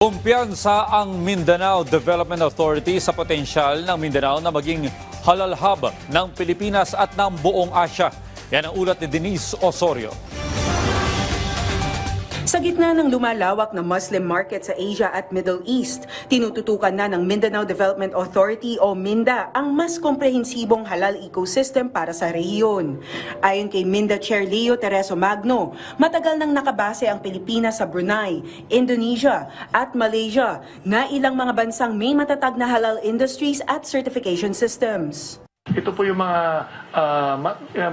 Kumpiyansa ang Mindanao Development Authority sa potensyal ng Mindanao na maging halal hub ng Pilipinas at ng buong Asya. Yan ang ulat ni Denise Osorio. Sa gitna ng lumalawak na Muslim market sa Asia at Middle East, tinututukan na ng Mindanao Development Authority o MINDA ang mas komprehensibong halal ecosystem para sa rehiyon. Ayon kay MINDA Chair Leo Tereso Magno, matagal nang nakabase ang Pilipinas sa Brunei, Indonesia at Malaysia na ilang mga bansang may matatag na halal industries at certification systems. Ito po yung mga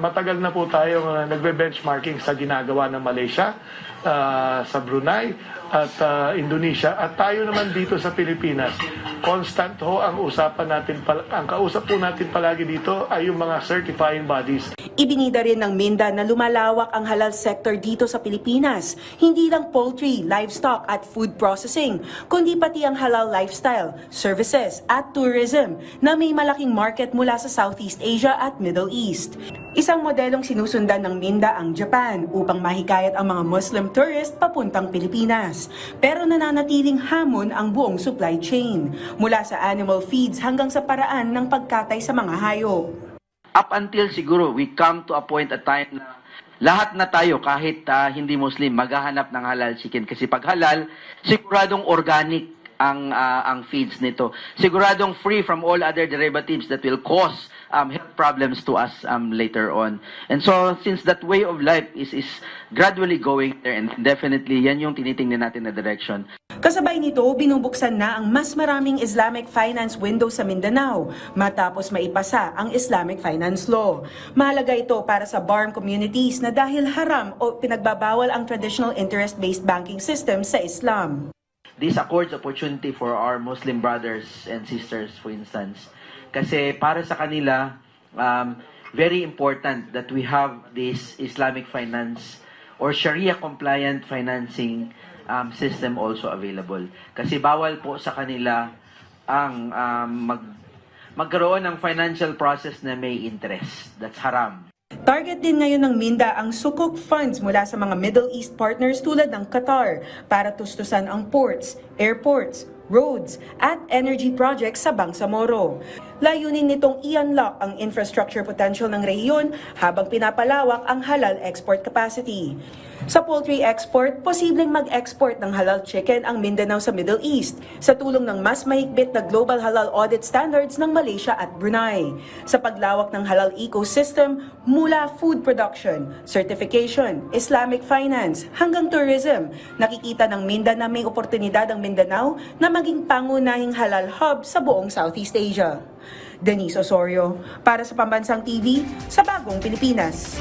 matagal na po tayong nagbe-benchmarking sa ginagawa ng Malaysia, sa Brunei at Indonesia, at tayo naman dito sa Pilipinas. Constant ho ang usapan natin, ang kausap po natin palagi dito ay yung mga certifying bodies. Ibinida rin ng MINDA na lumalawak ang halal sector dito sa Pilipinas. Hindi lang poultry, livestock at food processing, kundi pati ang halal lifestyle, services at tourism na may malaking market mula sa Southeast Asia at Middle East. Isang modelong sinusundan ng MINDA ang Japan upang mahikayat ang mga Muslim tourist papuntang Pilipinas. Pero nananatiling hamon ang buong supply chain, mula sa animal feeds hanggang sa paraan ng pagkatay sa mga hayop. Up until siguro we come to a point at time na lahat na tayo kahit hindi Muslim maghahanap ng halal chicken, kasi pag halal siguradong organic ang feeds nito, siguradong free from all other derivatives that will cause health problems to us later on. And so since that way of life is gradually going there, and definitely yan yung tinitingnan natin na direction. Kasabay nito, binubuksan na ang mas maraming Islamic finance window sa Mindanao matapos maipasa ang Islamic Finance Law. Mahalaga ito para sa BARM communities na dahil haram o pinagbabawal ang traditional interest-based banking system sa Islam. This accords opportunity for our Muslim brothers and sisters, for instance. Kasi para sa kanila, very important that we have this Islamic finance or Sharia-compliant financing system also available. Kasi bawal po sa kanila ang magkaroon ng financial process na may interest. That's haram. Target din ngayon ng MINDA ang sukuk funds mula sa mga Middle East partners tulad ng Qatar para tustusan ang ports, airports, roads at energy projects sa Bangsamoro. Layunin nitong i-unlock ang infrastructure potential ng rehiyon habang pinapalawak ang halal export capacity. Sa poultry export, posibleng mag-export ng halal chicken ang Mindanao sa Middle East sa tulong ng mas mahigpit na global halal audit standards ng Malaysia at Brunei. Sa paglawak ng halal ecosystem mula food production, certification, Islamic finance hanggang tourism, nakikita ng MINDA na may oportunidad ang Mindanao na maging pangunahing halal hub sa buong Southeast Asia. Denise Osorio, para sa Pambansang TV, sa Bagong Pilipinas.